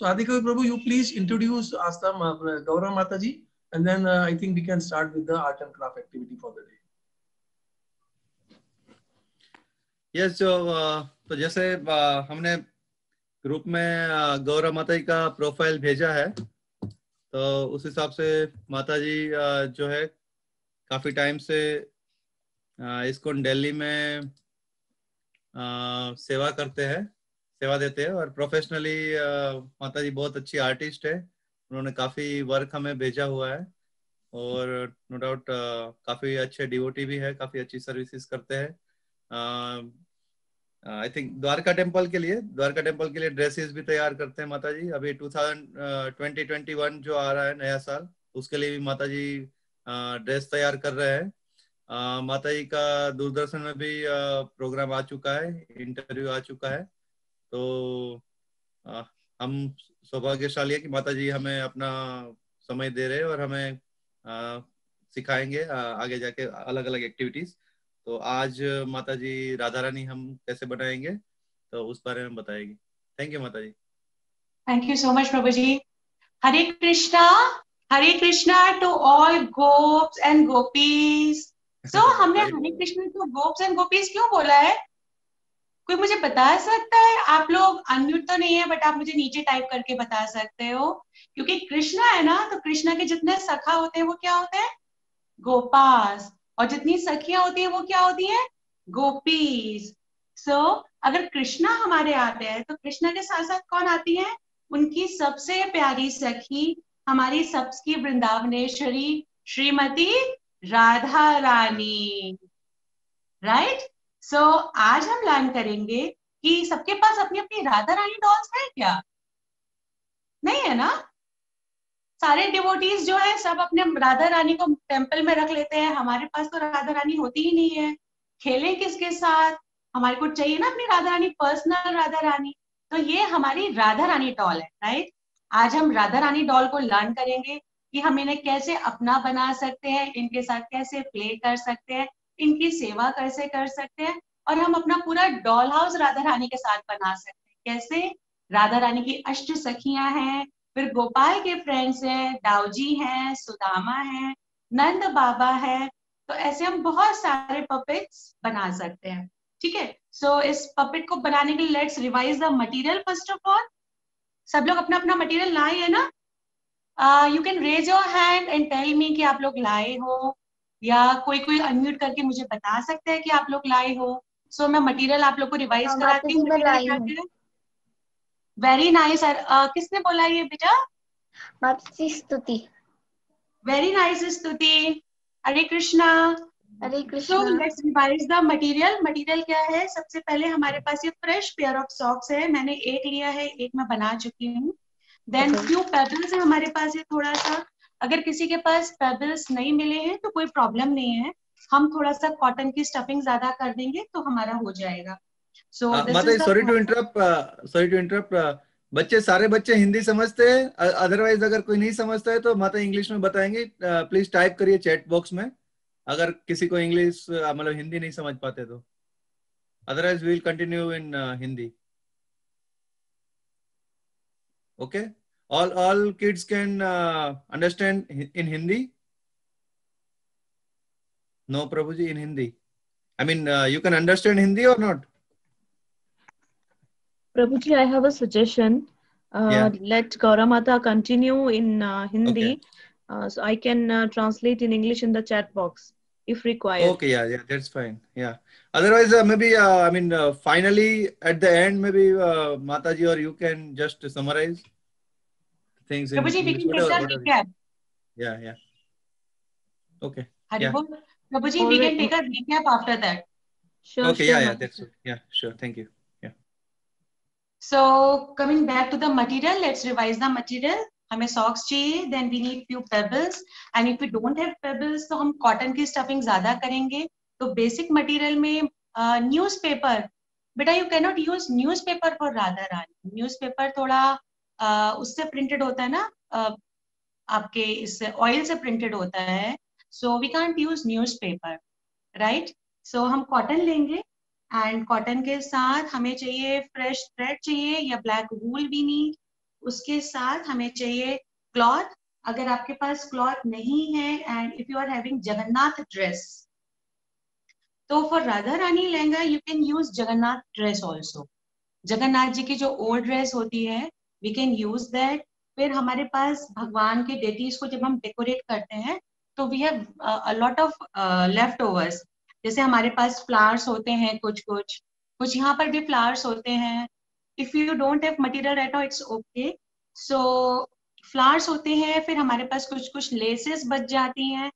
So Adhikavi Prabhu, you please introduce Astam Gaura Mataji, and then I think we can start with the art and craft activity for the day. Yes, तो जैसे हमने group में गौरा माताजी का profile भेजा है, तो उस हिसाब से माताजी जो है काफी टाइम से इस्कॉन दिल्ली में सेवा करते हैं, सेवा देते हैं, और प्रोफेशनली माताजी बहुत अच्छी आर्टिस्ट है। उन्होंने काफी वर्क हमें भेजा हुआ है, और नो डाउट काफी अच्छे डिवोटी भी है, काफी अच्छी सर्विसेज करते हैं। आई थिंक द्वारका टेम्पल के लिए ड्रेसेस भी तैयार करते हैं माताजी। अभी 2021 जो आ रहा है नया साल, उसके लिए भी माताजी ड्रेस तैयार कर रहे हैं। माताजी का दूरदर्शन में भी प्रोग्राम आ चुका है, इंटरव्यू आ चुका है। तो हम सौभाग्यशाली है कि माताजी हमें अपना समय दे रहे हैं और हमें सिखाएंगे आगे जाके अलग अलग एक्टिविटीज। तो आज माताजी राधा रानी हम कैसे बनाएंगे, तो उस बारे में बताएगी। थैंक यू माताजी। थैंक यू सो मच प्रभु जी। हरे कृष्णा टू ऑल गोप्स एंड गोपीज। सो हमने हरे कृष्णा टू गोप्स एंड गोपीज क्यों बोला है? कोई मुझे बता सकता है? आप लोग अनम्यूट तो नहीं है, बट आप मुझे नीचे टाइप करके बता सकते हो। क्योंकि कृष्णा है ना, तो कृष्णा के जितने सखा होते हैं वो क्या होते हैं? गोपास। और जितनी सखियां होती है वो क्या होती है? गोपीज। सो अगर कृष्णा हमारे आते हैं तो कृष्णा के साथ साथ कौन आती है? उनकी सबसे प्यारी सखी, हमारी सबकी वृंदावनेश्वरी श्रीमती राधा रानी, राइट? सो आज हम लर्न करेंगे कि सबके पास अपनी अपनी राधा रानी डॉल्स है क्या? नहीं है ना? सारे डिवोटीज जो है सब अपने राधा रानी को टेंपल में रख लेते हैं। हमारे पास तो राधा रानी होती ही नहीं है। खेलें किसके साथ? हमारे को चाहिए ना अपनी राधा रानी, पर्सनल राधा रानी। तो ये हमारी राधा रानी डॉल है, राइट? आज हम राधा रानी डॉल को लर्न करेंगे कि हम इन्हें कैसे अपना बना सकते हैं, इनके साथ कैसे प्ले कर सकते हैं, इनकी सेवा कैसे कर सकते हैं, और हम अपना पूरा डॉल हाउस राधा रानी के साथ बना सकते हैं। कैसे? राधा रानी की अष्ट सखियां हैं, फिर गोपाल के फ्रेंड्स हैं, दाऊजी हैं, सुदामा है, नंद बाबा है। तो ऐसे हम बहुत सारे पपेट्स बना सकते हैं, ठीक है? सो इस पपेट को बनाने के लिए let's revise the material first of all. सब लोग अपना अपना मटेरियल लाए है ना? You can raise your hand and tell me कि आप लोग लाए हो, या कोई कोई अनम्यूट करके मुझे बता सकते हैं कि आप लोग लाए हो। सो मैं मटेरियल आप लोग को रिवाइज कराती हूँ। Very nice. किसने बोला ये बेटा? माताजी Stuti. Very nice Stuti. Hare Krishna. Hare Krishna. So let's revise the material. Material क्या है? सबसे पहले हमारे पास ये फ्रेश पेयर ऑफ सॉक्स है। मैंने एक लिया है, एक मैं बना चुकी हूँ। देन फ्यू पेबल्स है हमारे पास ये थोड़ा सा। अगर किसी के पास पेबल्स नहीं मिले हैं तो कोई प्रॉब्लम नहीं है, हम थोड़ा सा कॉटन की स्टफिंग ज्यादा कर देंगे तो हमारा हो जाएगा। So sorry to interrupt. बच्चे, सारे बच्चे हिंदी समझते हैं, अदरवाइज अगर कोई नहीं समझता है तो माता इंग्लिश में बताएंगे। प्लीज टाइप करिए चैट बॉक्स में अगर किसी को इंग्लिश मतलब हिंदी नहीं समझ पाते तो, otherwise we will continue in Hindi. Okay, all kids can understand in Hindi? No Prabhuji, in Hindi. I mean, you can understand Hindi or not? Prabhuji, I have a suggestion. Let Gaura Mata continue in Hindi. Okay. So I can translate in English in the chat box if required. Okay, yeah, that's fine. Yeah. Otherwise, maybe, I mean, finally, at the end, maybe Mataji or you can just summarize things in Prabhuji, we English. can take a recap. Yeah. Okay. Prabhuji, we can take a recap after that. Sure. Okay, sure, yeah, that's it. Yeah, sure. Thank you. Yeah. So coming back to the material, let's revise the material. हमें socks चाहिए, then we need few pebbles, and if we don't have pebbles, तो हम cotton की stuffing ज़्यादा करेंगे। तो basic material में newspaper, बेटा you cannot use newspaper for Radha Rani. newspaper थोड़ा उससे printed होता है ना, आपके इस oil से printed होता है, so we can't use newspaper, right? So हम cotton लेंगे, एंड कॉटन के साथ हमें चाहिए फ्रेश थ्रेड चाहिए या ब्लैक वूल भी नीड, उसके साथ हमें चाहिए क्लॉथ. अगर आपके पास क्लॉथ नहीं है and if you are having Jagannath dress, तो for Radha Rani lehenga you can use Jagannath dress also. Jagannath ji की जो ओल्ड ड्रेस होती है वी कैन यूज दैट. फिर हमारे पास भगवान के डेटीज को जब हम डेकोरेट करते हैं तो we have a lot of leftovers. जैसे हमारे पास फ्लावर्स होते हैं, कुछ कुछ कुछ यहाँ पर भी फ्लावर्स होते हैं. If you don't have material right now it's okay. So flowers होते हैं, फिर हमारे पास कुछ कुछ लेसेस बच जाती हैं,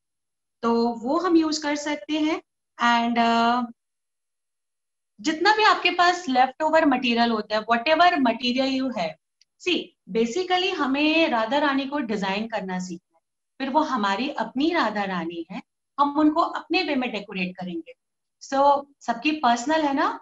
तो वो हम यूज कर सकते हैं. एंड जितना भी आपके पास लेफ्ट ओवर मटेरियल होता है, वट एवर मटीरियल यू है, सी बेसिकली हमें राधा रानी को डिजाइन करना सीखना है. फिर वो हमारी अपनी राधा रानी है, हम उनको अपने वे में डेकोरेट करेंगे. सो सबकी पर्सनल है ना.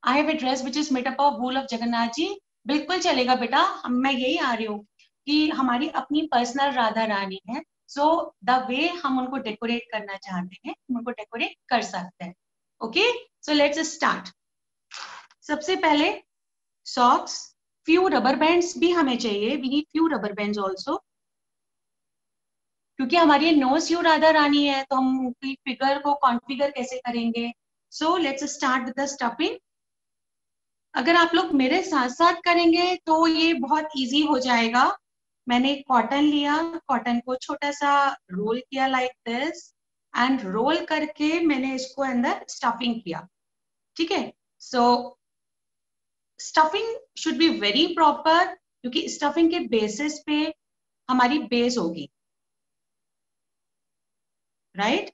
I have a dress which is made up of wool of Jagannath ji. बिल्कुल चलेगा बेटा, मैं यही आ रही हूँ कि हमारी अपनी पर्सनल राधा रानी है. सो द वे हम उनको डेकोरेट करना चाहते हैं, हम उनको डेकोरेट कर सकते हैं. Okay, so let's start. सबसे पहले सॉक्स, फ्यू रबर बैंड्स भी हमें चाहिए. We need few rubber bands also, क्योंकि हमारी नो स्यू राधा रानी है, तो हम उनकी फिगर को कॉन्फ़िगर कैसे करेंगे. सो let's start with the stuffing. अगर आप लोग मेरे साथ साथ करेंगे तो ये बहुत इजी हो जाएगा. मैंने कॉटन लिया, कॉटन को छोटा सा रोल किया लाइक दिस, एंड रोल करके मैंने इसको अंदर स्टफिंग किया. ठीक है. So stuffing should be very proper, क्योंकि स्टफिंग के बेसिस पे हमारी बेस होगी. राइट.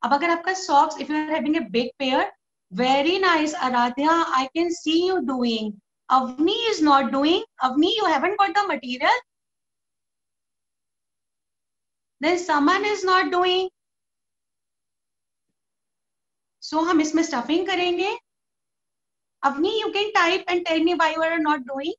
अब अगर आपका socks, if you are having a big pair, very nice Aradhya, I can see you doing. Avni is not doing. Avni, you haven't got the material. Then Saman is not doing. So हम इसमें stuffing करेंगे. Avni, you can type and tell me why you are not doing.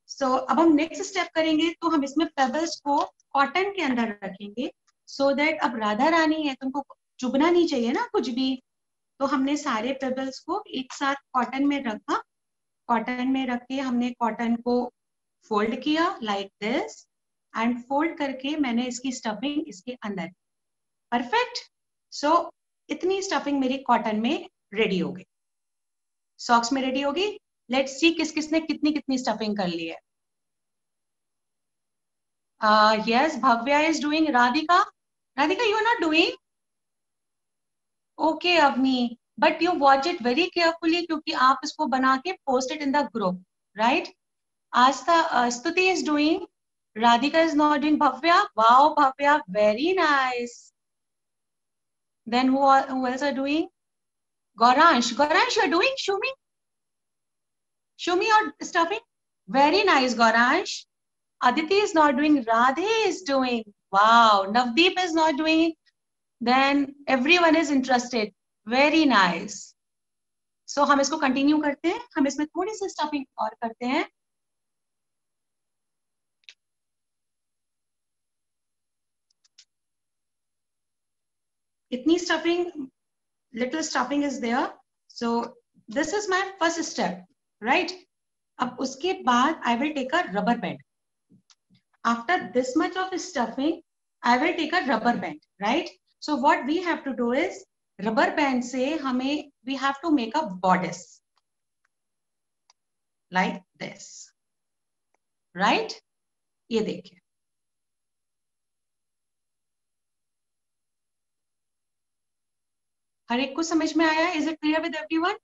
So अब हम next step करेंगे, तो हम इसमें pebbles को cotton के अंदर रखेंगे, so that अब राधा रानी है, तुमको चुभना नहीं चाहिए ना कुछ भी. तो हमने सारे पेबल्स को एक साथ कॉटन में रखा. कॉटन में रख के हमने कॉटन को फोल्ड किया लाइक दिस, एंड फोल्ड करके मैंने इसकी स्टफिंग इसके अंदर. परफेक्ट. सो इतनी स्टफिंग मेरी कॉटन में रेडी हो गई, सॉक्स में रेडी होगी. लेट्स सी किस किसने कितनी कितनी स्टफिंग कर ली है. Yes, Bhavya is doing. Radhika, Radhika you are not doing. Okay Avni, but you watch it very carefully, क्योंकि आप इसको बना के post it in the group. Right. Aastha, Stuti is doing. Radhika is not doing. Bhavya, wow, Bhavya, very nice. Then who else are doing? Gauransh, Gauransh, you are doing. Show me your stuffing. Very nice, Gauransh. Aditi is not doing. Radhe is doing. Wow. Navdeep is not doing. Then everyone is interested. Very nice. So हम इसको continue करते हैं. हम इसमें थोड़ी सी stuffing और करते हैं. इतनी stuffing, little stuffing is there. So this is my first step, right? अब उसके बाद I will take a rubber band. After this much of stuffing, I will take a rubber band, right? So what we have to do is, rubber band से हमें we have to make a bodice like this, right? ये देखिए. हर एक को समझ में आया? Is it clear with everyone?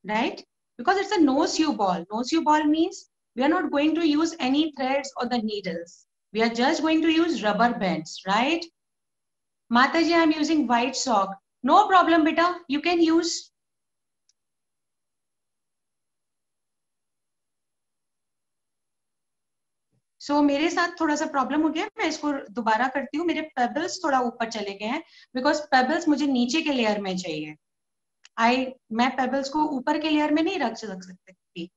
Right? Because it's a no-sew ball. No-sew ball means we are not going to use any threads or the needles. We are just going to use rubber bands, right? Mataji, I'm using white sock. No problem, beta. You can use. So मेरे साथ थोड़ा सा problem हो गया, मैं इसको दोबारा करती हूँ. मेरे पेबल्स थोड़ा ऊपर चले गए हैं, बिकॉज पेबल्स मुझे नीचे के लेयर में चाहिए. मैं पेबल्स को ऊपर के लेयर में नहीं रख सकती.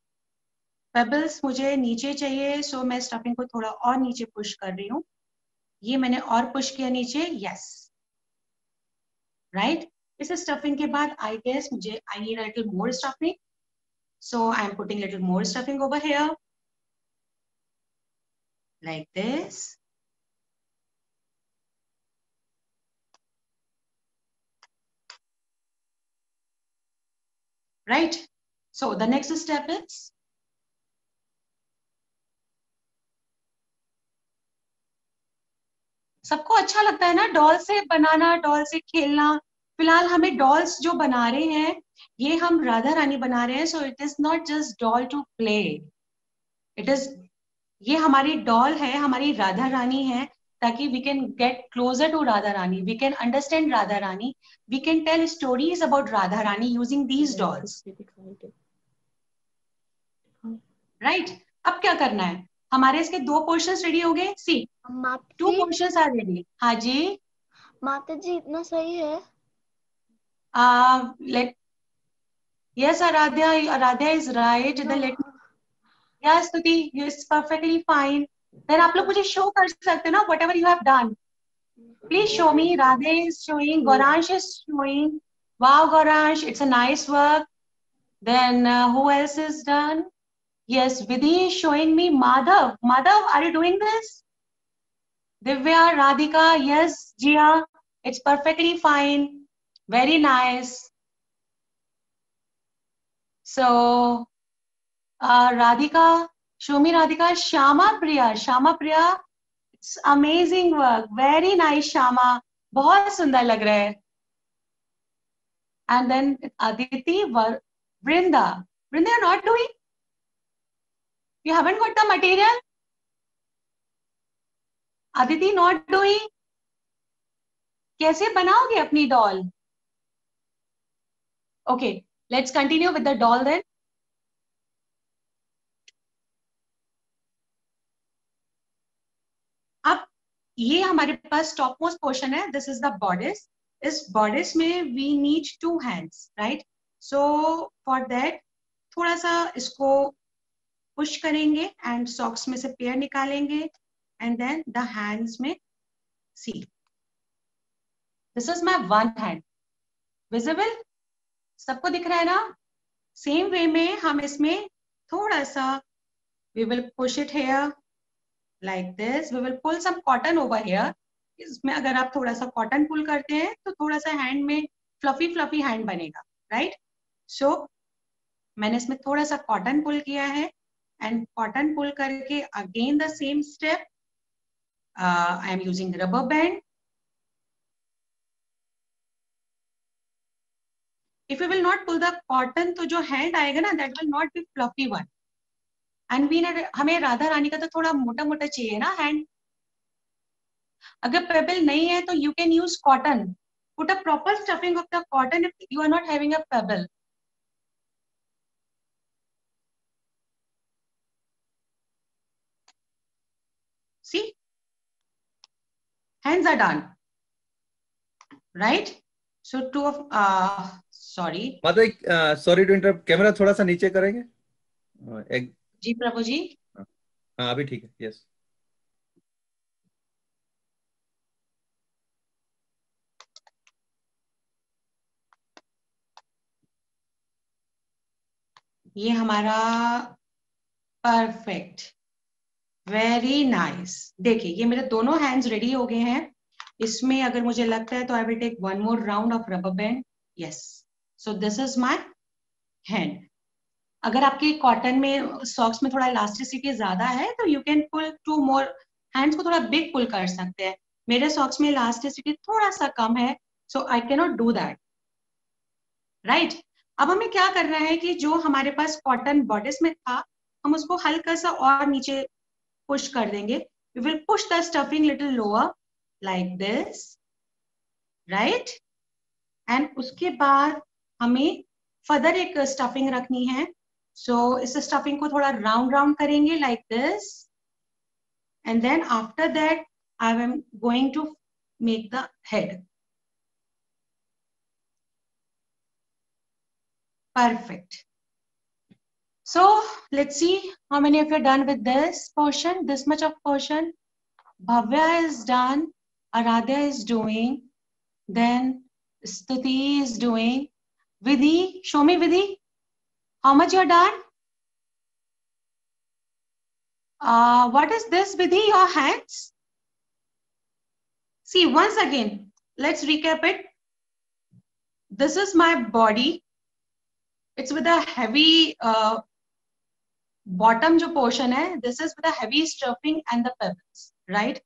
पेबल्स मुझे नीचे चाहिए. सो मैं स्टफिंग को थोड़ा और नीचे पुश कर रही हूँ. ये मैंने और पुश किया नीचे. Yes, right. इस स्टफिंग के बाद आई गेस मुझे I need a little more stuffing. So I'm putting a little more stuffing over here. Like this. Right? So the next step is सबको अच्छा लगता है ना डॉल से बनाना, डॉल से खेलना. फिलहाल हमें डॉल्स जो बना रहे हैं ये हम राधा रानी बना रहे हैं. So it is not just doll to play, it is, ये हमारी डॉल है, हमारी राधा रानी है, ताकि we can get closer to Radha Rani, we can understand Radha Rani, we can tell stories about Radha Rani using these dolls. Right? अब क्या करना है, हमारे इसके 2 पोर्शंस रेडी हो गए. सी 2 पोर्शंस आर रेडी. हाँ जी माता जी इतना सही है. let yes Aradhya is right. Then let me, yes Stuti, it's perfectly fine. Then आप लोग मुझे शो कर सकते हो ना whatever you have done. Please show me. Radhe is showing, Gauransh is showing. Wow Gauransh, it's a nice work. Then who else is done? Yes, Vidhi is showing me. Madhav, are you doing this? Divya, Radhika, yes, Jia, it's perfectly fine. Very nice. So, Radhika, show me Radhika. Shama Priya, it's amazing work. Very nice, Shama. बहुत सुंदर लग रहा है. And then Aditi, Brinda, you're not doing? You haven't got the material? Aditi not doing? कैसे बनाओगे अपनी doll? Okay, let's continue with the doll then. अब ये हमारे पास टॉप मोस्ट पोर्शन है. This is the bodice. इस बॉडिस में we need 2 hands, right? So for that थोड़ा सा इसको पुश करेंगे एंड सॉक्स में से पेयर निकालेंगे एंड देन द हैंड्स में see this is my 1 hand. Visible? सबको दिख रहा है ना? सेम वे में हम इसमें थोड़ा सा we will push it here like this. We will pull some cotton over here. इसमें अगर आप थोड़ा सा कॉटन पुल करते हैं तो थोड़ा सा हैंड में फ्लफी हैंड बनेगा, राइट? सो मैंने इसमें थोड़ा सा कॉटन पुल किया है एंड कॉटन पुल करके again the same step I am using rubber band. If you will not pull the cotton तो जो हैंड आएगा ना that will not be fluffy one. And हमें राधा रानी का तो थोड़ा मोटा मोटा चाहिए ना हैंड. अगर पेबल नहीं है तो you can use cotton. Put a proper stuffing of the cotton if you are not having a pebble. See hands are done, right? So 2 of sorry माता सॉरी टू इंटरप्ट. कैमरा थोड़ा सा नीचे करेंगे? जी प्रभु जी. हाँ अभी ठीक है. यस. ये हमारा परफेक्ट, वेरी नाइस. देखिए ये मेरे दोनों हैंड्स रेडी हो गए हैं. इसमें अगर मुझे लगता है तो I will take 1 more round of rubber band. Yes, so this is my hand. अगर आपके कॉटन में सॉक्स में थोड़ा इलास्टिसिटी ज्यादा है तो you can pull 2 more hands को थोड़ा बिग पुल कर सकते हैं. मेरे सॉक्स में इलास्टिसिटी थोड़ा सा कम है so I can not do that, right? अब हमें क्या करना है कि जो हमारे पास कॉटन बॉडिस में था हम उसको हल्का सा और नीचे पुश कर देंगे. We will push the stuffing little lower like this, right? And उसके बाद हमें फर्दर एक स्टफिंग रखनी है. सो इस स्टफिंग को थोड़ा राउंड राउंड करेंगे like this and then after that I am going to make the head. Perfect. So let's see how many of you are done with this portion, this much of portion. Bhavya is done, Aradhya is doing, then Stuti is doing. Vidhi, show me Vidhi. How much you're done? What is this, Vidhi? Your hands? See, once again, let's recap it. This is my body. It's with a heavy bottom जो portion है. This is with a heavy stuffing and the pebbles, right?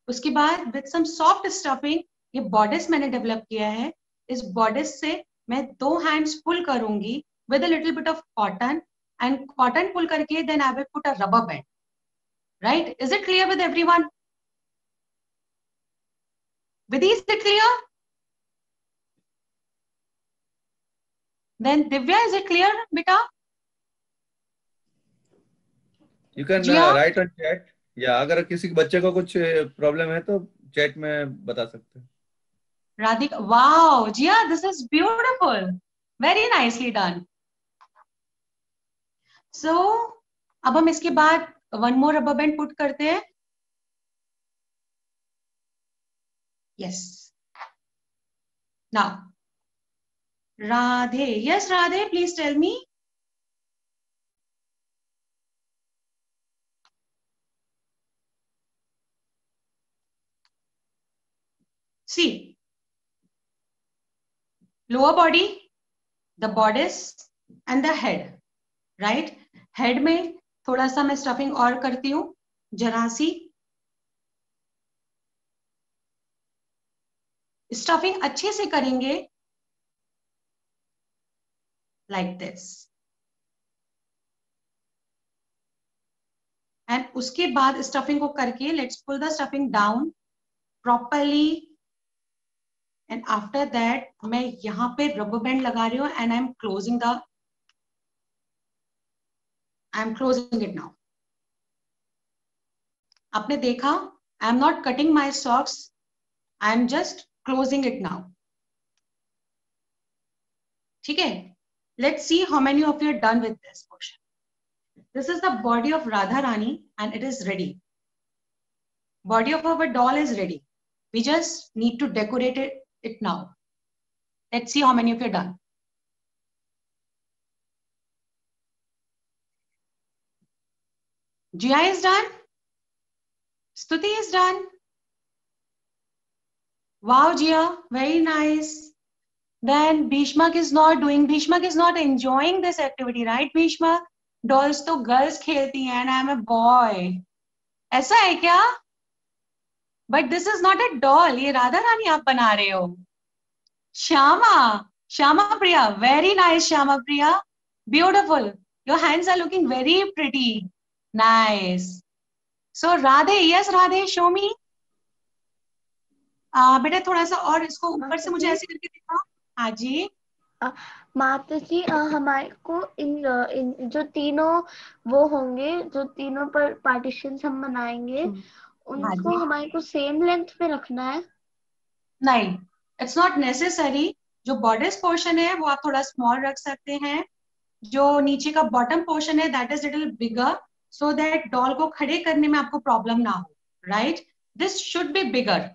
उसके बाद with some soft stuffing, ये bodice मैंने develop किया है. इस bodice से मैं 2 hands pull करूंगी with a little bit of cotton, and cotton pull करके then I will put a rubber band. Right? Is it clear with everyone? Vidhi, is it clear? Then Divya, is it clear, beta? You can write on chat. या अगर किसी बच्चे को कुछ problem है तो chat में बता सकते हैं. Radhika, wow, Jia, this is beautiful. Very nicely done. So, अब हम इसके बाद one more rubber band put करते हैं. Yes. Now, Radhe. Yes, Radhe, please tell me. See, lower body, the bodice and the head, right? Head में थोड़ा सा मैं stuffing और करती हूँ, जरा सी. Stuffing अच्छे से करेंगे, like this. And उसके बाद stuffing को करके, let's pull the stuffing down properly. And after that, मैं यहाँ पे rubber band लगा रही हूँ and I'm closing it now. आपने देखा? I'm not cutting my socks. I'm just closing it now. ठीक है? Let's see how many of you are done with this portion. This is the body of Radha Rani and it is ready. Body of our doll is ready. We just need to decorate it now. Let's see how many of you are done. Jia is done. Stuti is done. Wow, Jia, very nice. Then Bhishmak is not doing. Bhishmak is not enjoying this activity, right, Bhishmak? Dolls तो girls खेलती हैं and I'm a boy. ऐसा है क्या? But this is not a doll. ये राधा रानी आप बना रहे हो. Shama Priya, very nice, Shama Priya. Beautiful. Your hands are looking very pretty. Nice. So Radhe, yes Radhe, show me. बेटा थोड़ा सा और इसको ऊपर से मुझे ऐसे करके दिखाओ. हाँ जी. माता जी, हमारे को इन जो तीनों वो होंगे, जो तीनों पर पार्टीशन हम बनाएंगे, उनको हमारे को सेम लेंथ पे रखना है? नहीं, इट्स नॉट नेसेसरी. जो बॉर्डर्स पोर्शन है वो आप थोड़ा स्मॉल रख सकते हैं. जो नीचे का बॉटम पोर्शन है that is little bigger, so that doll को खड़े करने में आपको प्रॉब्लम ना हो. Right? This should be bigger.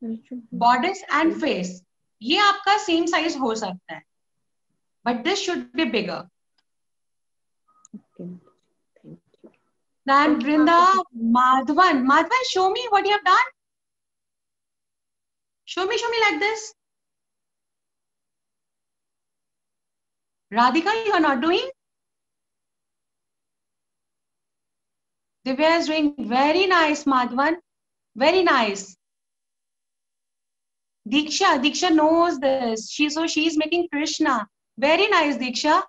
Borders and face ये आपका सेम साइज हो सकता है, but this should be bigger. Then Brinda, Madhavan, show me what you have done. Show me like this. Radhika, you are not doing. Divya is doing very nice, Madhavan. Very nice. Diksha knows this. She's making Krishna. Very nice, Diksha.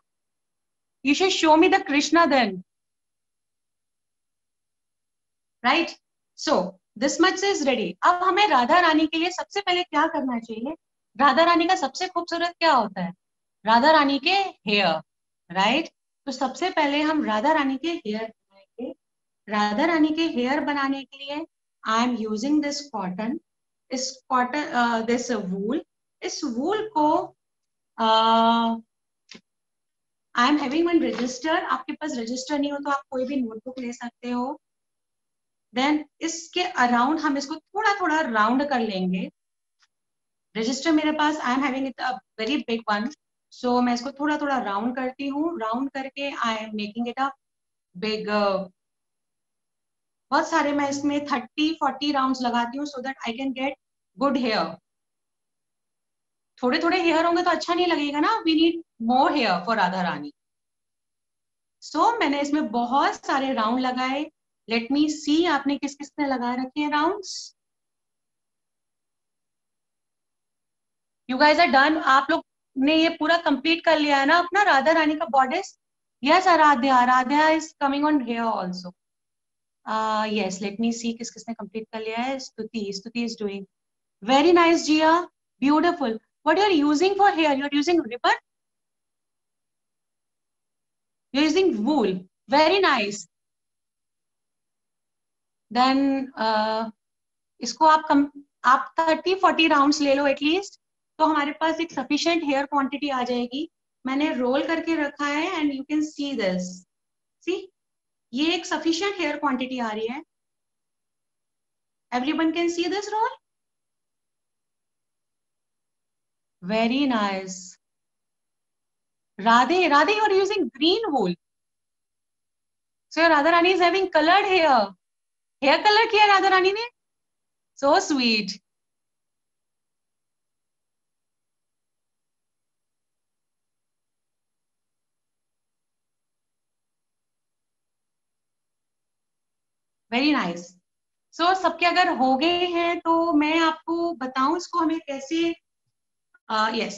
You should show me the Krishna then. Right? So this much is ready. अब हमें राधा रानी के लिए सबसे पहले क्या करना चाहिए? राधा रानी का सबसे खूबसूरत क्या होता है? राधा रानी के हेयर. राइट? तो सबसे पहले हम राधा रानी के हेयर बनाएंगे. राधा रानी के हेयर बनाने के लिए आई एम यूजिंग दिस कॉटन. इस कॉटन दिस वूल. इस वूल को आई एम हैविंग वन रजिस्टर. आपके पास रजिस्टर नहीं हो तो आप कोई भी नोटबुक ले सकते हो. देन इसके अराउंड हम इसको थोड़ा थोड़ा राउंड कर लेंगे. रजिस्टर मेरे पास I am having it a very big one, so मैं इसको थोड़ा थोड़ा राउंड करती हूँ, राउंड करके I am making it a big, बहुत सारे मैं इसमें 30-40 राउंड्स लगाती हूँ so that I can get good hair. थोड़े थोड़े हेयर होंगे तो अच्छा नहीं लगेगा ना, we need more hair for Radha Rani. So मैंने इसमें बहुत सारे राउंड लगाए। लेट मी सी आपने किस किस ने लगा रखे हैं rounds. You guys are done, आप लोग ने ये पूरा कंप्लीट कर लिया है ना अपना राधा रानी का bodice? Yes Aradhya, Aradhya is coming on here also. yes, let me see किस किसने कंप्लीट कर लिया है। स्तुति is doing very nice, Jia, beautiful. What you are using for hair? You are using ribbon? You are using wool, very nice. Then इसको आप 30-40 rounds ले लो at least, तो हमारे पास एक सफिशिएंट हेयर क्वांटिटी आ जाएगी। मैंने रोल करके रखा है and you can see this, see ये एक सफिशिएंट हेयर क्वांटिटी आ रही है। Everyone can see this roll? Very nice. Radhe, you are using green wool. So your Radha Rani is having colored hair. Hair color kiya Radha Rani ne? So sweet. Very nice. So सबके अगर हो गए हैं तो मैं आपको बताऊं इसको हमें कैसे, yes.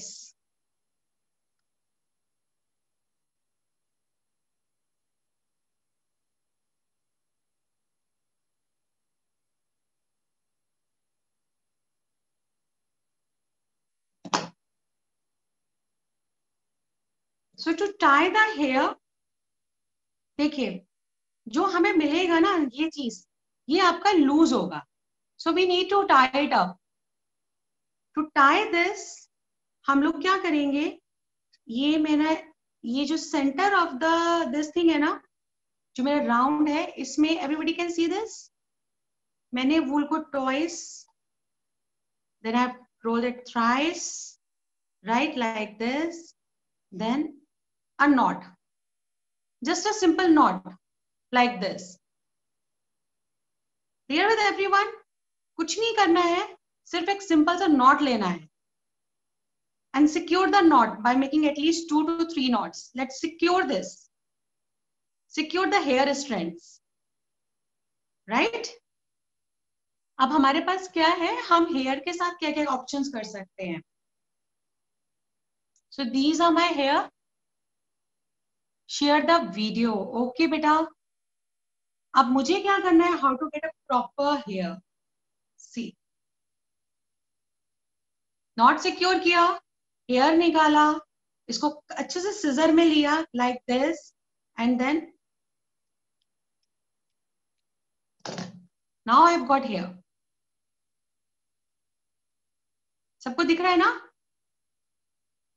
So to tie the hair, देखिए जो हमें मिलेगा ना ये चीज, ये आपका लूज होगा। So we need to tie it up. To tie this, हम लोग क्या करेंगे, ये जो centre of the this thing है ना, जो मेरा राउंड है, इसमें एवरीबडी कैन सी दिस, मैंने वूल को twice, then I roll it thrice, right like this, then a knot, just a simple knot like this. Clear with everyone? कुछ नहीं करना है, सिर्फ एक सिंपल सा नॉट लेना है and secure the knot by making at least 2 to 3 knots. Let's secure this. Secure the hair strands. Right? अब हमारे पास क्या है, हम हेयर के साथ क्या क्या ऑप्शंस कर सकते हैं। So these are my hair. Share the video. Okay बेटा, अब मुझे क्या करना है, how to get a proper hair. See, knot secure किया, हेयर निकाला, इसको अच्छे से सिजर में लिया like this, and then now I have got hair. सबको दिख रहा है ना?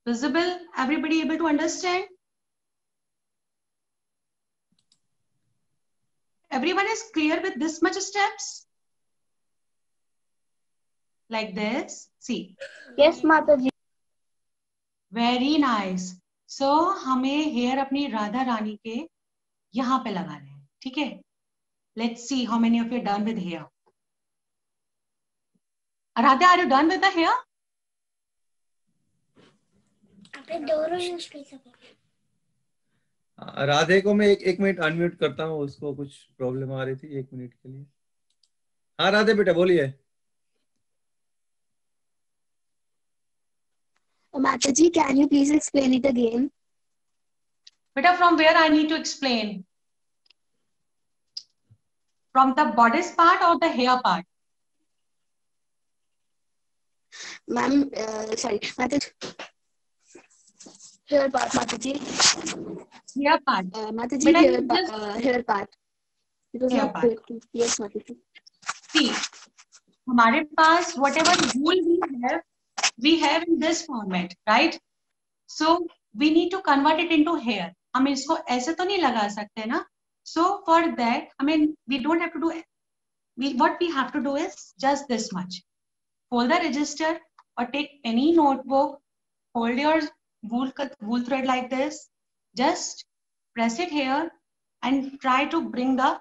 Visible? Everybody able to understand? Everyone is clear with this much steps like this? See, yes माता जी। Very nice. सो हमें हेयर अपनी राधा रानी के यहाँ पे लगाने हैं, ठीक है? Let's see how many of you done with hair. Radha, are you done with the hair? Radhe को मैं एक मिनट अनम्यूट करता हूँ, उसको कुछ प्रॉब्लम आ रही थी, 1 मिनट के लिए। हाँ राधे बेटा बोलिए। Mataji, can you please explain it again? Beta, from where I need to explain? From the bodice part or the hair part? Ma'am, sorry, Mataji. Hair part, Mataji. Hair part. Mataji, hair part. It was hair not part. clear. Yes, Mataji. See, हमारे पास whatever wool we have in this format, right? So we need to convert it into hair. हम इसको ऐसे तो नहीं लगा सकते ना? So for that, I mean, we don't have to do. What we have to do is just this much. Hold the register or take any notebook. Hold your wool thread like this. Just press it here and try to bring the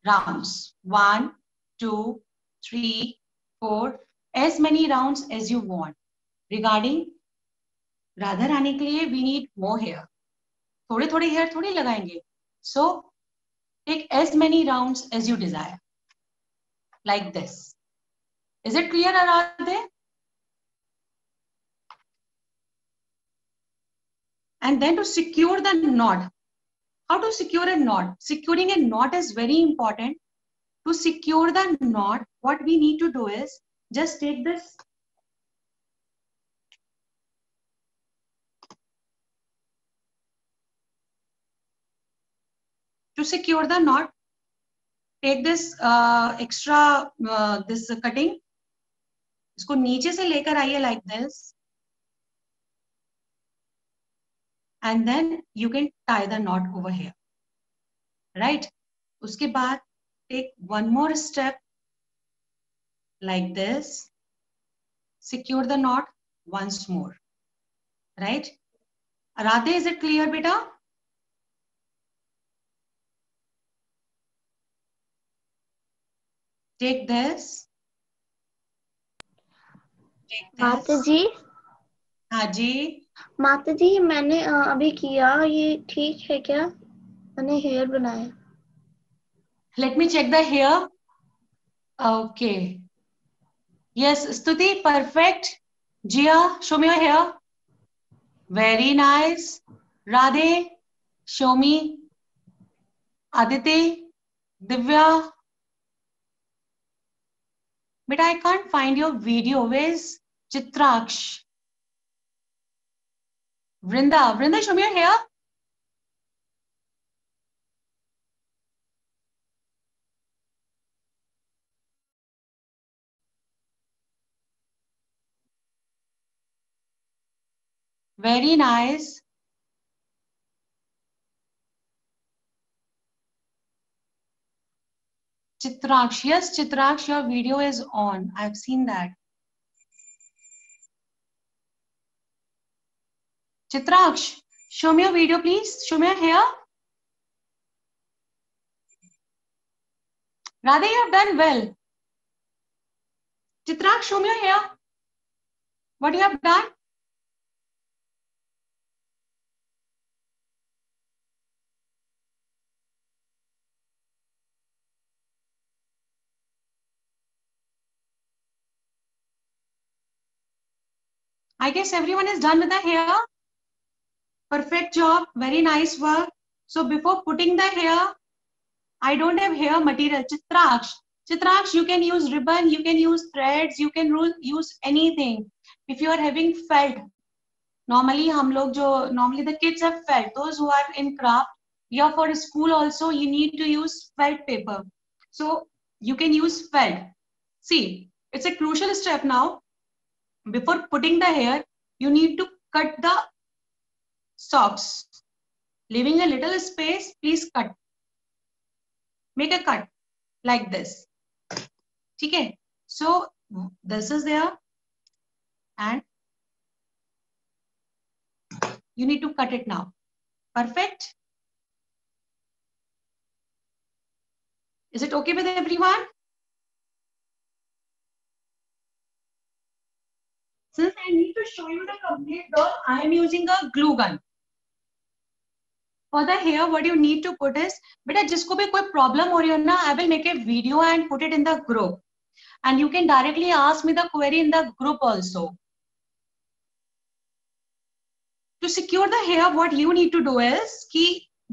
rounds. 1, 2, 3, 4, as many rounds as you want. Regarding Radha Rani के लिए we need more hair. थोड़े थोड़े hair थोड़ी लगाएंगे. So take as many rounds as you desire. Like this. Is it clear, Aradhe? And then to secure the knot. How to secure a knot? Securing a knot is very important. To secure the knot, what we need to do is just take this. To secure the knot, take this extra this cutting. इसको नीचे से लेकर आइए like this. And then you can tie the knot over here. Right? उसके बाद take one more step like this. Secure the knot once more. Right? Radhe, is it clear, beta? Take this. Take this. माता जी, हाँ जी. माता जी मैंने अभी किया, ये ठीक है क्या? मैंने हेयर बनाया. Let me check the hair. Okay. Yes, Stuti, perfect. Jia, show me your hair. Very nice. Radhe, show me. Aditi, Divya. But I can't find your video. Where's Chitraksh? Vrinda, show me your hair. Very nice. Chitraksh, yes, Chitraksh, your video is on. I've seen that. Chitraksh, show me your video, please. Show me your hair. Radhe, you have done well. Chitraksh, show me your hair. What you have done? I guess everyone is done with the hair. Perfect job. Very nice work. So before putting the hair, I don't have hair material. Chitraksh, you can use ribbon, you can use threads, you can use anything. If you are having felt, normally the kids have felt. Those who are in craft, yeah, for school also, you need to use felt paper. So you can use felt. See, it's a crucial step now. Before putting the hair, you need to cut the socks. Leaving a little space, please cut. Make a cut like this. Okay. So this is there and you need to cut it now. Perfect. Is it okay with everyone? Since I need to show you the complete doll, I am using a glue gun. For the hair, what you need to put is, beta jisko bhi koi problem ho rahi ho na, I will make a video and put it in the group. And you can directly ask me the query in the group also. To secure the hair, what you need to do is,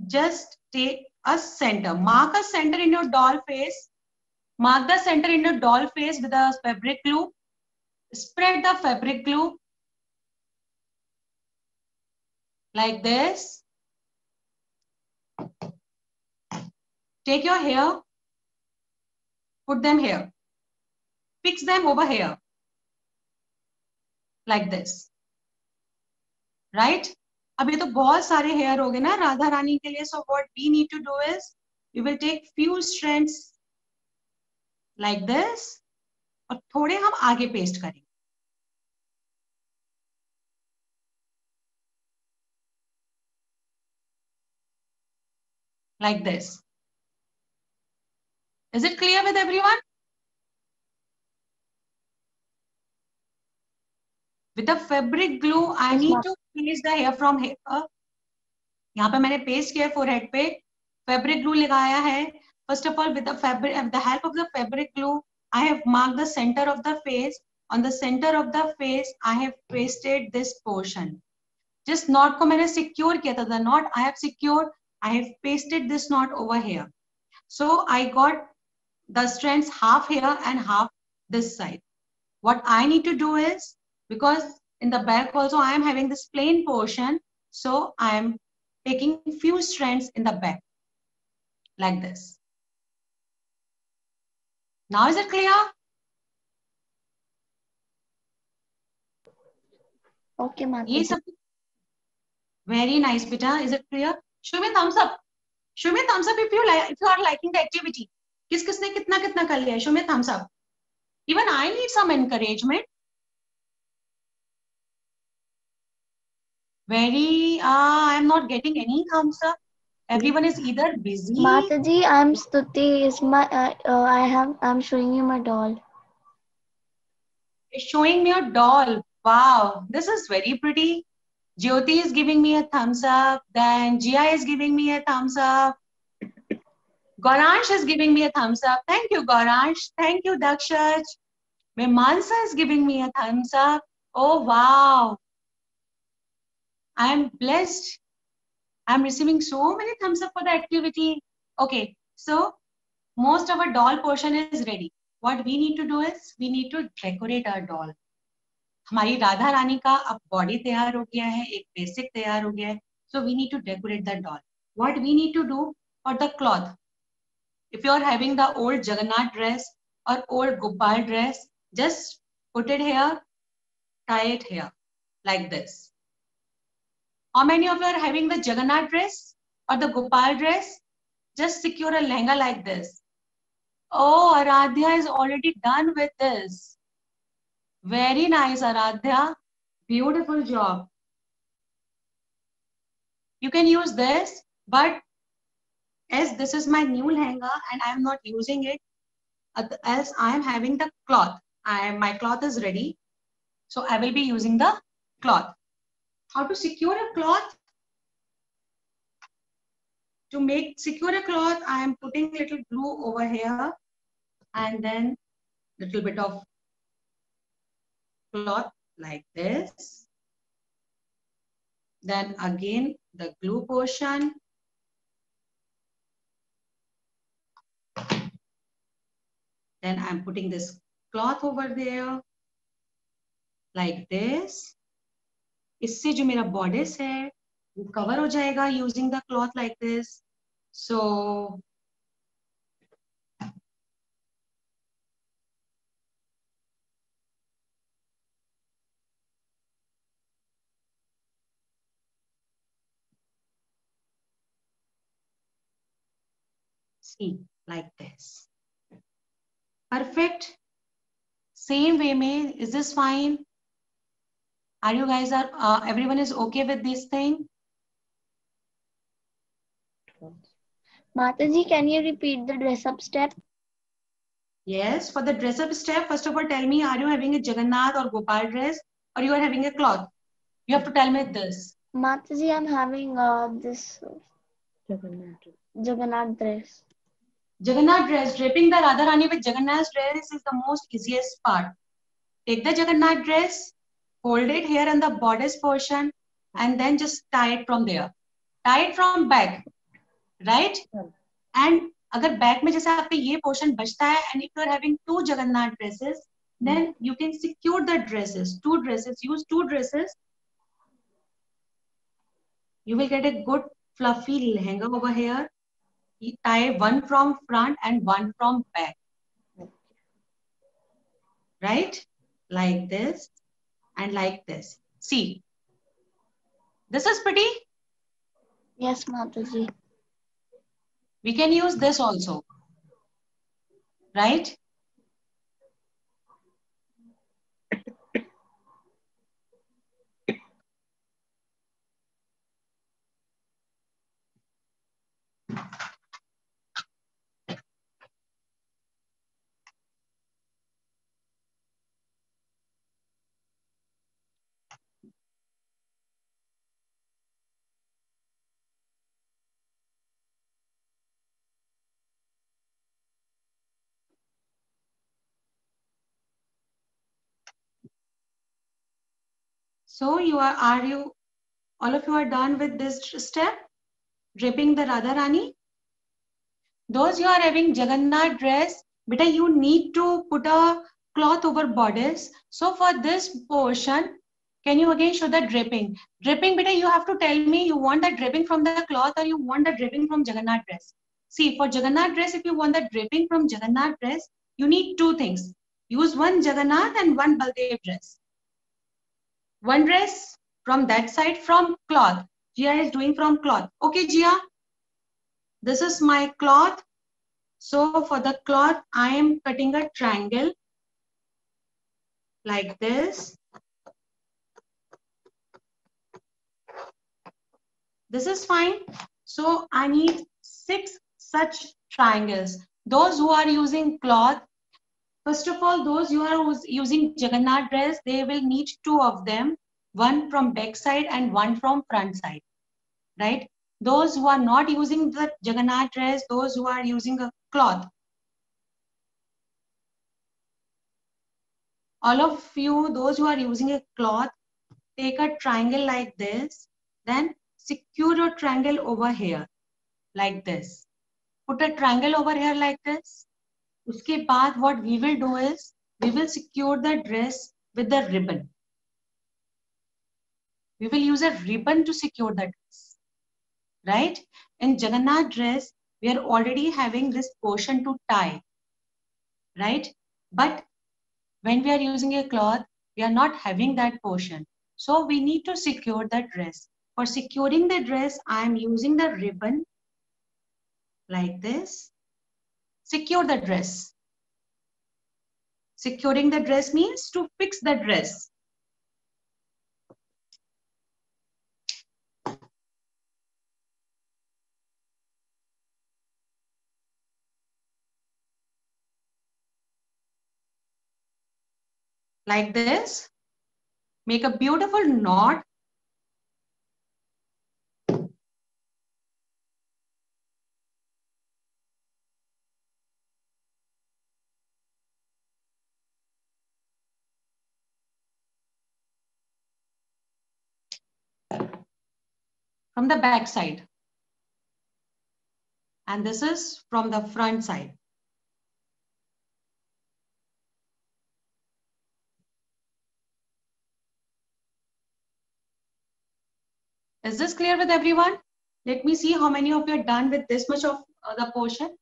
just take a center. Mark a center in your doll face. Mark the center in your doll face with a fabric glue. Spread the fabric glue like this. Take your hair, put them here. Fix them over here like this. Right? अब ये तो बहुत सारे hair हो गए ना राधा रानी के लिए. So what we need to do is, we will take few strands like this और थोड़े हम आगे paste करेंगे. like this. Is it clear with everyone? With the fabric glue, I need to place the hair from here. यहाँ पे मैंने paste किया forehead पे, fabric glue लगाया है. First of all, with the help of the fabric glue, I have marked the center of the face. On the center of the face, I have pasted this portion. Just knot को मैंने secure किया था. The knot I have secured. I have pasted this knot over here. So I got the strands half here and half this side. What I need to do is, because in the back also I am having this plain portion, so I am taking few strands in the back like this. Now is it clear? Okay, Mata. ये सब very nice, beta. Is it clear? Show me thumbs up. Show me thumbs up if you are liking the activity. किस किसने कितना कितना कर लिया? Show me thumbs up. Even I need some encouragement. I am not getting any thumbs up. Everyone is either busy. Mataji, I'm Stuti. I'm showing you my doll. You're showing me a doll. Wow, this is very pretty. Jyoti is giving me a thumbs up. Then Jia is giving me a thumbs up. Gauransh is giving me a thumbs up. Thank you, Gauransh. Thank you, Dakshaj. Mansa is giving me a thumbs up. Oh, wow. I am blessed. I'm receiving so many thumbs up for the activity. Okay, so most of our doll portion is ready. What we need to do is, we need to decorate our doll. हमारी राधा रानी का अब body तैयार हो गया है, एक basic तैयार हो गया है. So we need to decorate the doll. What we need to do for the cloth? If you are having the old Jagannath dress or old Gopal dress, just put it here, tie it here, like this. How many of you are having the Jagannath dress or the Gopal dress? Just secure a lehenga like this. Oh, Aradhya is already done with this. Very nice, Aradhya. Beautiful job. You can use this, but as this is my new lehenga and I am not using it, else I am having the cloth. My cloth is ready. So I will be using the cloth. How to secure a cloth? To secure a cloth, I am putting little glue over here and then little bit of cloth like this. Then again the glue portion. Then I'm putting this cloth over there like this. इससे जो मेरा bodice है वो cover हो जाएगा using the cloth like this. So see, like this. Perfect. Same way mein, is this fine? Are you guys everyone is okay with this thing? Mataji, can you repeat the dress up step? Yes, for the dress up step, first of all, tell me, are you having a Jagannath or Gopal dress or you are having a cloth? You have to tell me this. Mataji, I'm having this Jagannath dress. Jagannath dress, draping the Radharani with Jagannath dress is the most easiest part. Take the Jagannath dress, fold it here in the bodice portion and then just tie it from there. Tie it from back, right? And अगर back में जैसे आपके ये portion बचता है and if you are having two Jagannath dresses, then you can secure the dresses, use two dresses. You will get a good fluffy lehenga over here. You tie one from front and one from back. Right? Like this and like this. See, this is pretty. Yes, Mataji. We can use this also, right? So all of you are done with this step, draping the Radha Rani. Those who are having Jagannath dress, beta, you need to put a cloth over bodice. So for this portion, can you again show the draping? Draping, beta, you have to tell me you want the draping from the cloth or you want the draping from Jagannath dress. See, for Jagannath dress, if you want the draping from Jagannath dress, you need two things. Use one Jagannath and one Baldev dress. One dress from that side from cloth. Jia is doing from cloth. Okay, Jia. This is my cloth. So for the cloth, I am cutting a triangle like this. This is fine. So I need 6 such triangles. Those who are using cloth, first of all, those who are using Jagannath dress, they will need 2 of them. One from back side and one from front side, right? Those who are not using the Jagannath dress, those who are using a cloth, all of you, those who are using a cloth, take a triangle like this, then secure your triangle over here, like this. Put a triangle over here like this. Uske baad, what we will do is, we will secure the dress with the ribbon. We will use a ribbon to secure the dress, right? In Jagannath dress, we are already having this portion to tie, right? But when we are using a cloth, we are not having that portion. So we need to secure the dress. For securing the dress, I am using the ribbon like this. Secure the dress. Securing the dress means to fix the dress. Like this. Make a beautiful knot. From the back side. And this is from the front side. Is this clear with everyone? Let me see how many of you are done with this much of the portion.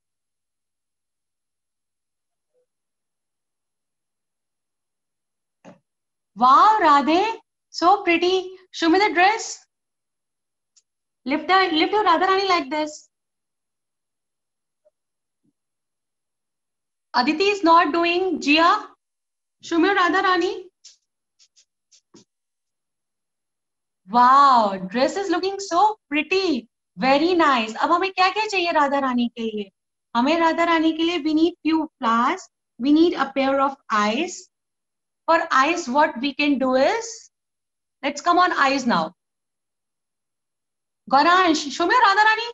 Wow, Radhe, so pretty. Show me the dress. Lift your Radha Rani like this. Aditi is not doing. Jia, show me your Radha Rani. Wow, dress is looking so pretty. Very nice. अब हमें क्या क्या चाहिए राधा रानी के लिए? हमें राधा रानी के लिए we need few flowers. We need a pair of eyes. For eyes, what we can do is, let's come on eyes now. Gauransh, show me your Radha Rani.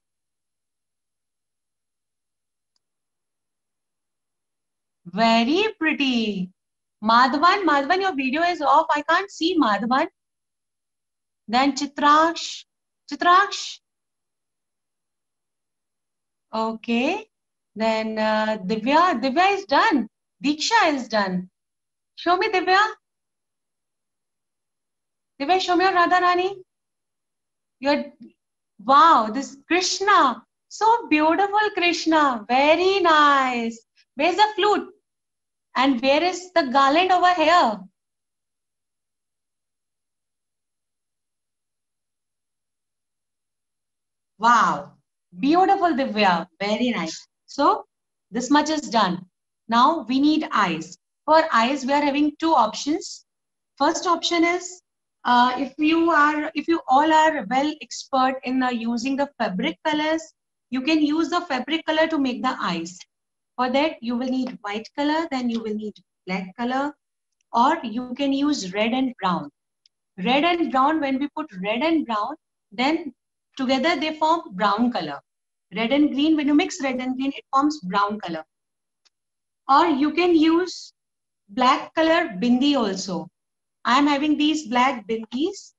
Very pretty. Madhavan, your video is off. I can't see Madhavan. Then Chitraksh. Okay. Then Divya is done. Diksha is done. Show me Divya. Divya, show me your Radha Rani. Wow, this Krishna. So beautiful, Krishna. Very nice. Where's the flute? And where is the garland over here? Wow. Beautiful, Divya. Very nice. So, this much is done. Now, we need eyes. For eyes, we are having 2 options. First option is, if you all are well expert in using the fabric colors, you can use the fabric color to make the eyes. For that, you will need white color, then you will need black color, or you can use red and brown. Red and brown, when we put red and brown, then together they form brown color. Red and green, when you mix red and green, it forms brown color. Or you can use black color bindi also. I am having these black bindis.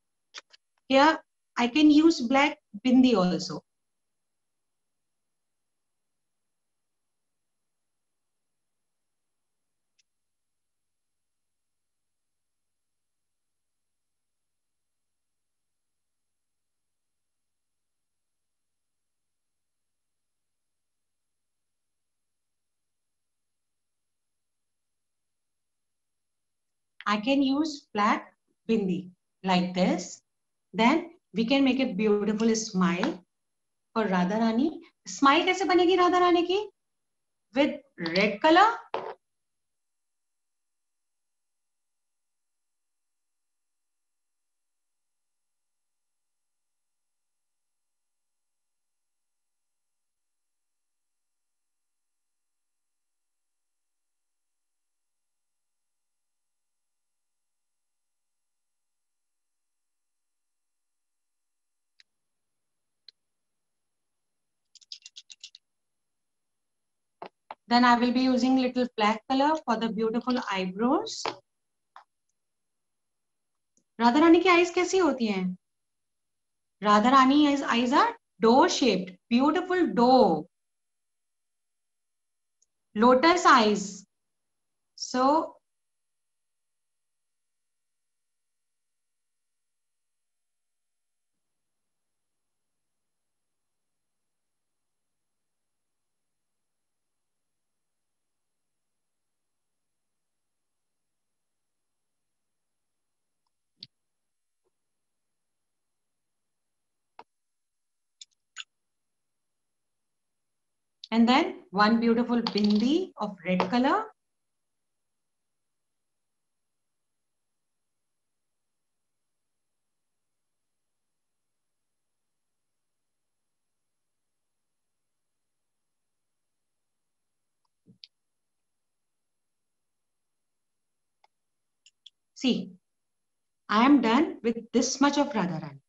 Here, I can use black bindi also. I can use black bindi like this. Then we can make a beautiful smile for Radha Rani. Smile कैसे बनेगी Radha Rani की? With red color. Then I will be using little black color for the beautiful eyebrows. Radha Rani की eyes कैसी होती हैं? Radha Rani's eyes are doe shaped, beautiful doe, lotus eyes. So and then one beautiful bindi of red color. See, I am done with this much of Radha Rani.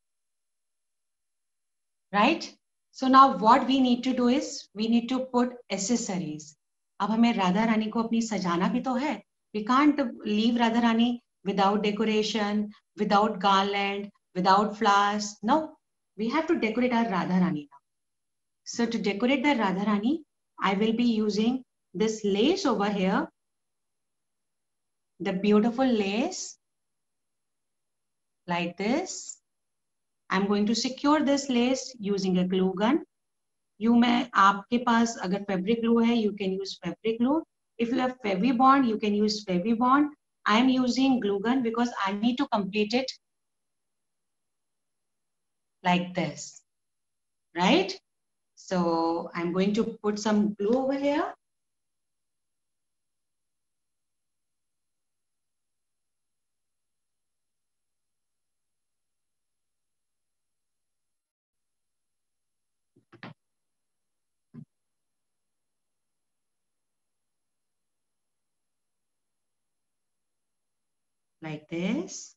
Right? So now what we need to do is we need to put accessories. अब हमें राधा रानी को अपनी सजाना भी तो है. We can't leave Radha Rani without decoration, without garland, without flowers. No, we have to decorate our Radha Rani now. So to decorate the Radha Rani, I will be using this lace over here. The beautiful lace like this. I'm going to secure this lace using a glue gun. You may, आपके पास अगर fabric glue है, you can use fabric glue. If you have Fevibond, you can use Fevibond. I am using glue gun because I need to complete it like this, right? So I'm going to put some glue over here. Like this.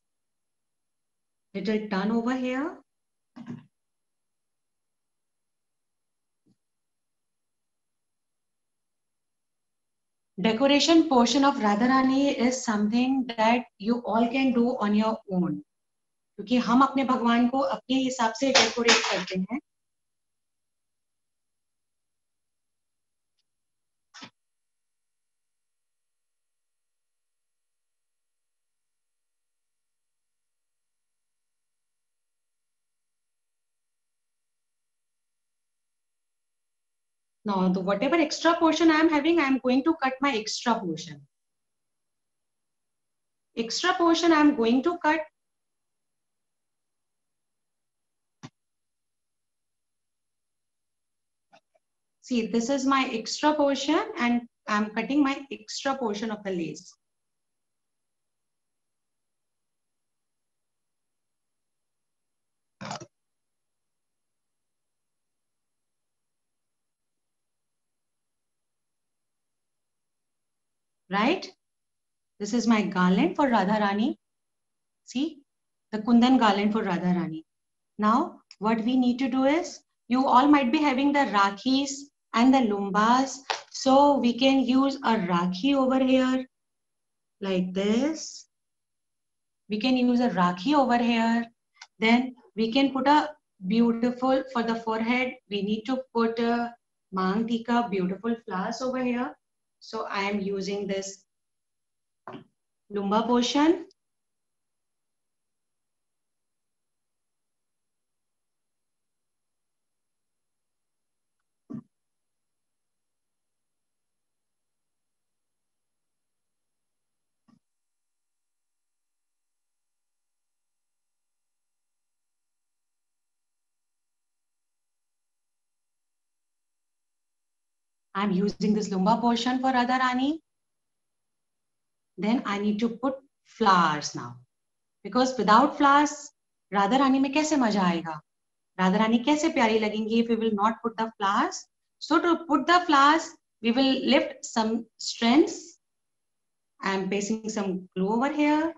Little turn over here. Decoration portion of Radharani is something that you all can do on your own. क्योंकि हम अपने भगवान को अपने हिसाब से decorate करते हैं. Now, whatever extra portion I am having, I am going to cut my extra portion. Extra portion I am going to cut. See, this is my extra portion and I am cutting my extra portion of the lace. Right? This is my garland for Radharani. See, the Kundan garland for Radharani. Now, what we need to do is, you all might be having the Rakhis and the Lumbas. So we can use a Rakhi over here, like this. We can use a Rakhi over here. Then we can put a beautiful, for the forehead, we need to put a Mang Tika, beautiful flowers over here. So I am using this Lumba portion. I'm using this Lumba portion for Radharani. Then I need to put flowers now. Because without flowers, Radharani में कैसे मजा आएगा? Radharani कैसे प्यारी लगेंगी if we will not put the flowers? So to put the flowers, we will lift some strands. I am pasting some glue over here.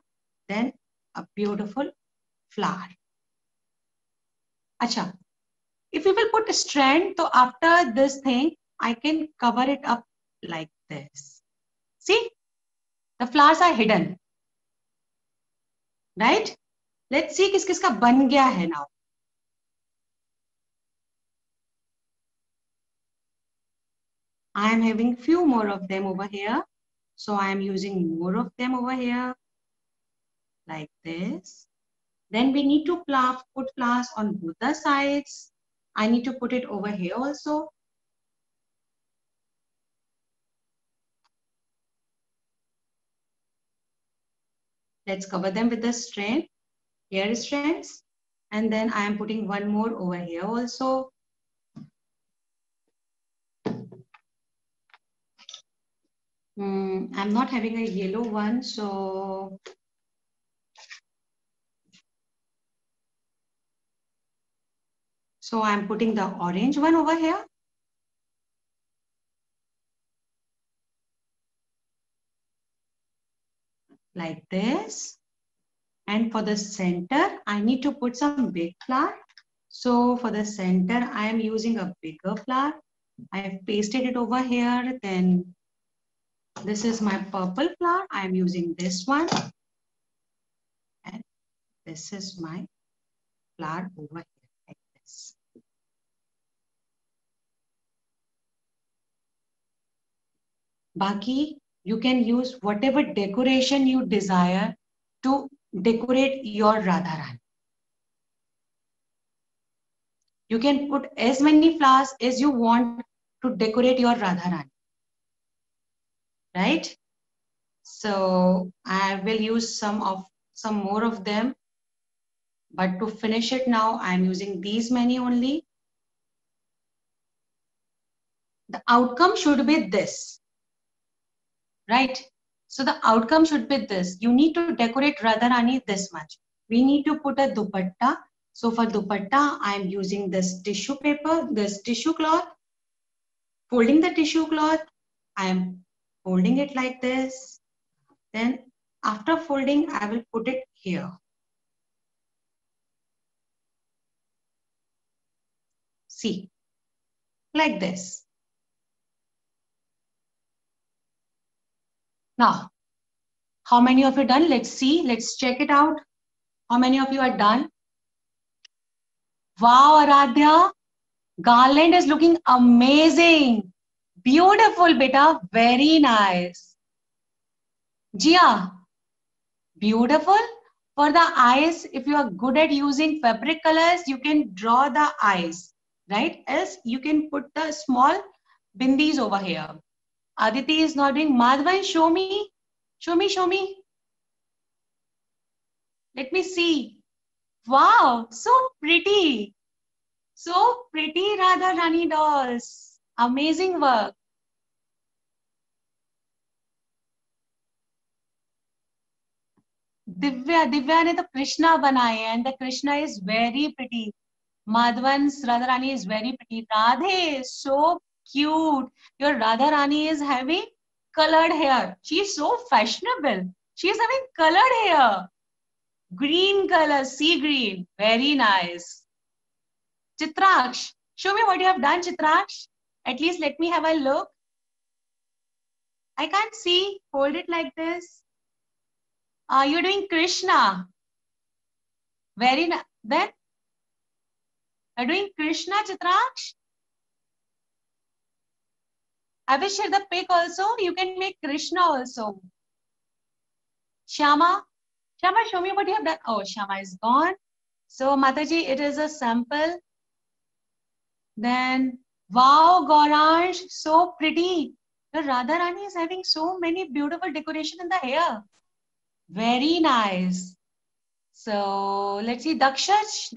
Then a beautiful flower. Acha. If we will put a strand, so after this thing, I can cover it up like this. See? The flowers are hidden. Right? Let's see किस किसका बन गया है now. I am having few more of them over here. So I am using more of them over here. Like this. Then we need to put flowers on both the sides. I need to put it over here also. Let's cover them with the strand. Here is strands. And then I am putting one more over here also. I'm not having a yellow one, so I'm putting the orange one over here. Like this. And for the center, I need to put some big flower. So for the center, I am using a bigger flower. I have pasted it over here. Then this is my purple flower. I am using this one. And this is my flower over here, like this. Baki, you can use whatever decoration you desire to decorate your Radharani. You can put as many flowers as you want to decorate your Radharani. Right? So I will use some more of them. But to finish it now, I'm using these many only. The outcome should be this. Right? So the outcome should be this. You need to decorate Radharani this much. We need to put a dupatta. So for dupatta, I'm using this tissue paper, this tissue cloth. Folding the tissue cloth, I am folding it like this. Then after folding, I will put it here. See, like this. Now, how many of you are done? Let's see. Let's check it out. How many of you are done? Wow, Aradhya. Garland is looking amazing. Beautiful, beta. Very nice. Jia. Beautiful. For the eyes, if you are good at using fabric colors, you can draw the eyes. Right? Else, you can put the small bindis over here. Aditi is nodding. Madhavan, show me. Show me, show me. Let me see. Wow, so pretty. So pretty, Radharani dolls. Amazing work. Divya ने तो Krishna बनाए हैं, and the Krishna is very pretty. Madhavan's Radharani is very pretty. Radhe, so cute. Your Radharani is having colored hair. She is so fashionable. She is having colored hair. Green color, sea green. Very nice. Chitraksh, show me what you have done, Chitraksh. At least let me have a look. I can't see. Hold it like this. Are you doing Krishna? Very nice. Then are doing Krishna, Chitraksh? I will share the pic also. You can make Krishna also. Shama, Shama, show me what you have done. Oh, Shama is gone. So Mataji, it is a sample. Then, wow, Gauransh, so pretty. The Radharani is having so many beautiful decoration in the hair. Very nice. So let's see, Dakshesh,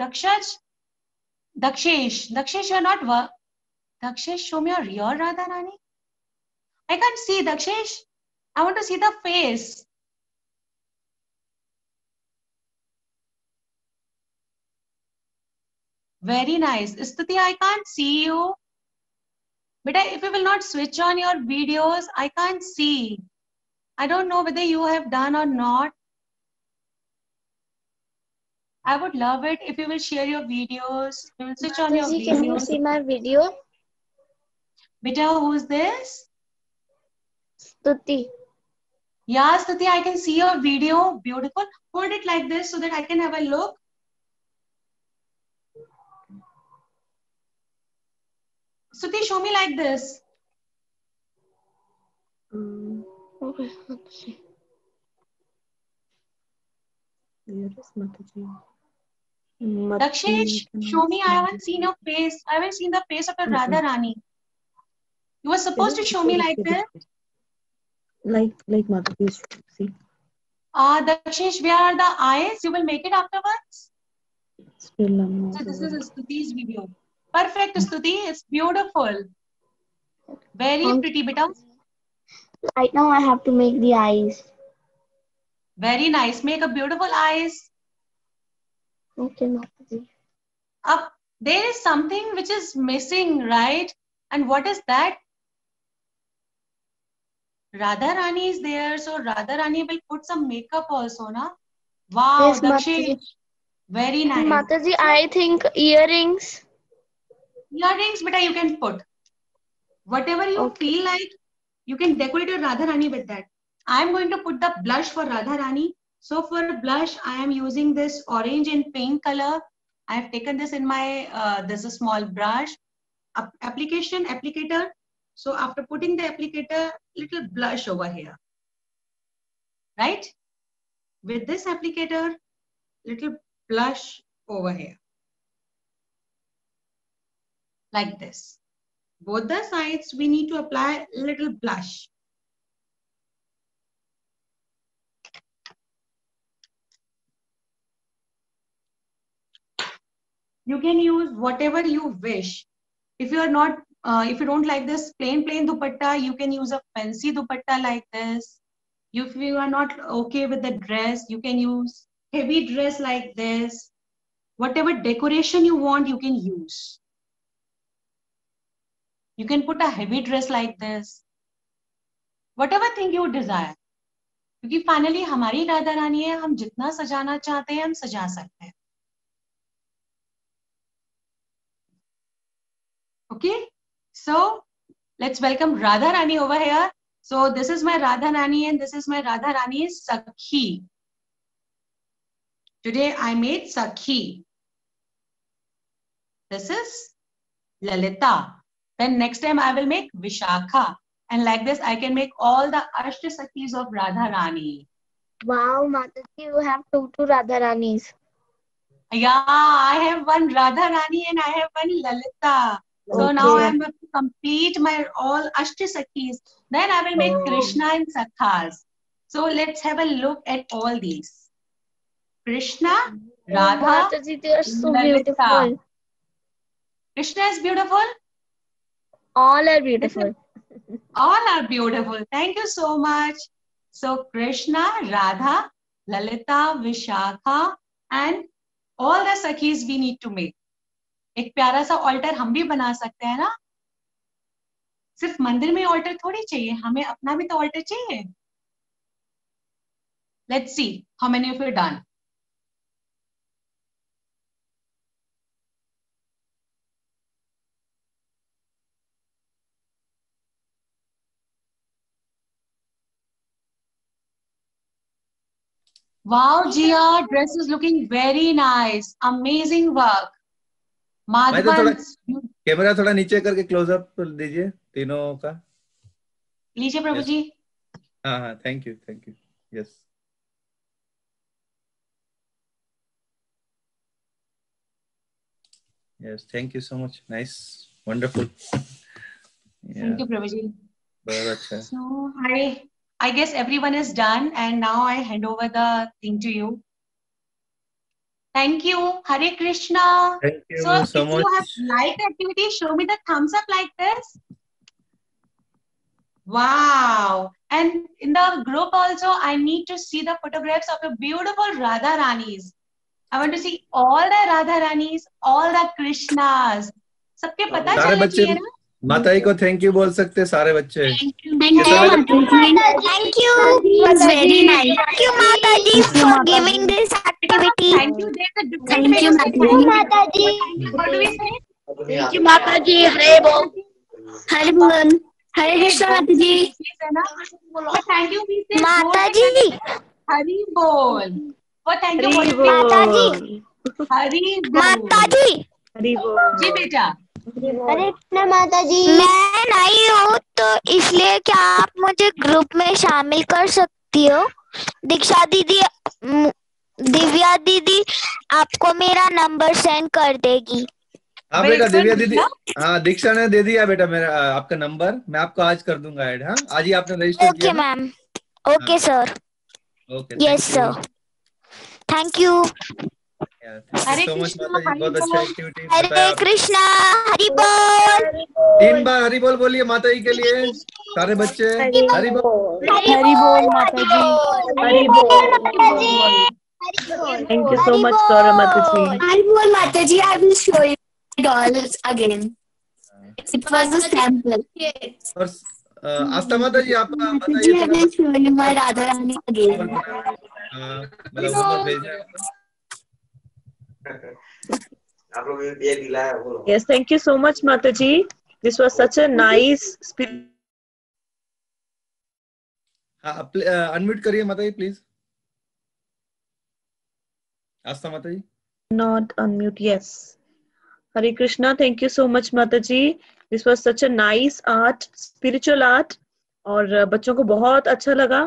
you're not work. Dakshesh, show me your Radharani. I can't see, Dakshesh. I want to see the face. Very nice. Stuti, I can't see you. But if you will not switch on your videos, I can't see. I don't know whether you have done or not. I would love it if you will share your videos. You will switch on your Mataji, can you videos. see my video? Beta, who's this? Stuti. Yeah, Stuti, I can see your video. Beautiful. Hold it like this so that I can have a look. Stuti, show me like this. Okay, Mataji. Where is Mataji? Dakshesh, show me. I haven't seen your face. I haven't seen the face of your Radharani. You were supposed to show me like this. Like Mataji, see. Dakshesh, where are the eyes? You will make it afterwards. Still I'm not So this able. is Stuti's video. Perfect, Stuti. It's beautiful. Very pretty, beta. Right now I have to make the eyes. Very nice. Make a beautiful eyes. Okay, Mataji. Up there is something which is missing, right? And what is that? Radharani is there, so Radharani will put some makeup also, na? Wow, Yes, Dakshesh, Mataji. very nice. Mataji, I think earrings. Earrings, beta, you can put. Whatever you feel like, you can decorate your Radharani with that. I am going to put the blush for Radharani. So for blush, I am using this orange and pink color. I have taken this in my, this is a small brush. Applicator. So after putting the applicator, little blush over here. Right? With this applicator, little blush over here. Like this. Both the sides, we need to apply little blush. You can use whatever you wish. If you are not, if you don't like this plain dupatta, you can use a fancy dupatta like this. If you are not okay with the dress, you can use heavy dress like this. Whatever decoration you want, you can use. You can put a heavy dress like this. Whatever thing you desire. क्योंकि finally हमारी राधा रानी है, हम जितना सजाना चाहते हैं हम सजा सकते हैं. Okay, so let's welcome Radha Rani over here. So this is my Radha Rani and this is my Radha Rani's Sakhi. Today I made Sakhi. This is Lalita. Then next time I will make Vishakha. And like this I can make all the Ashta Sakhis of Radha Rani. Wow, Mataji, you have two Radharanis. Yeah, I have one Radha Rani and I have one Lalita. So now I am going to complete my all Ashta Sakhis. Then I will make Krishna and Sakhas. So let's have a look at all these. Krishna, Radha, Mataji, they are so Lalita. beautiful. Krishna is beautiful. All are beautiful. All are beautiful. Thank you so much. So Krishna, Radha, Lalita, Vishakha and all the Sakhis we need to make. एक प्यारा सा alter हम भी बना सकते हैं ना. सिर्फ मंदिर में ऑल्टर थोड़ी चाहिए, हमें अपना भी तो ऑल्टर चाहिए. Let's see how many of you are done. Wow, Jia, dress is looking very nice. Amazing work. मैं तो थोड़ा Madhavan, कैमरा थोड़ा नीचे करके क्लोजअप दीजिए तीनों का। लीजिए प्रभु Yes. जी। हाँ हाँ, thank you yes. Yes, thank you so much. Nice, wonderful. Thank you, Prabhuji. बहुत अच्छा। So, I guess everyone is done, and now I hand over the thing to you. Thank you. Hare Krishna. Thank you So, so if you much. have liked the activity, show me the thumbs up like this. Wow. And in the group also, I need to see the photographs of your beautiful Radha Ranis. I want to see all the Radha Ranis, all the Krishnas. सबके पता सारे चलना बच्चे चाहिए ना? माता जी को thank you बोल सकते सारे बच्चे। Thank you, Mataji. Thank you. It was very nice. Thank you, Mataji, for giving this activity. Thank you. There's a different Thank way you, to say thank you. Mataji. What do we say? Thank you, Mataji. Hare Bol. Hare Bol. Hare Krishna, Mataji. For thank you, we say Mataji. Hari Bol. For thank you, what Hari do we say? Mataji. Hari Bol. Mataji. Hari जी बेटा। हरे कृष्ण माता जी। मैं नई हूँ तो इसलिए क्या आप मुझे ग्रुप में शामिल कर सकती हो? दीक्षा दीदी, दिव्या दीदी आपको मेरा नंबर सेंड कर देगी। हाँ बेटा, बिल्कुल दिव्या दीदी, बेटा। हाँ दीक्षा ने दे दिया बेटा मेरा आपका नंबर, मैं आपको आज कर दूंगा ऐड। हाँ आज ही आपने रजिस्टर किया ओके ना? Ma'am. Okay sir. Okay, yes sir. Thank you. Thank you so much माता जी, बहुत अच्छा एक्टिविटी हरे बताया आपने। कृष्णा। हरि बोल। 3 बार हरि बोल बोलिए माता जी के लिए सारे बच्चे। हरि बोल। हरि बोल माता जी। हरि बोल। Thank you so much, Gaura Mataji. Hari बोल माता जी। I will show you dolls again. It was a sample. और आस्था माता जी आप माता बताइए जी, I थोड़ा will show you my Radha Rani again. मतलब होमवर्क भेजना है आपको। Yes, thank you so much, Mataji. This was such a nice spirit. हाँ अनम्यूट करिए माता जी प्लीज। आस्था माता जी। Not unmute, yes. Hare Krishna, thank you so much, Mataji. This was such a nice art, spiritual art. और बच्चों को बहुत अच्छा लगा.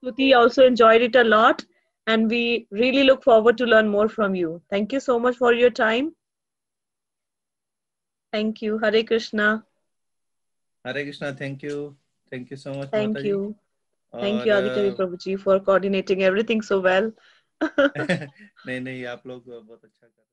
Stuti also enjoyed it a lot. And we really look forward to learn more from you. Thank you so much for your time. Thank you. Hare Krishna. Hare Krishna, thank you so much Thank माता जी। you. Thank you, Aditya Prabhuji, for coordinating everything so well. नहीं आप लोग बहुत अच्छा कर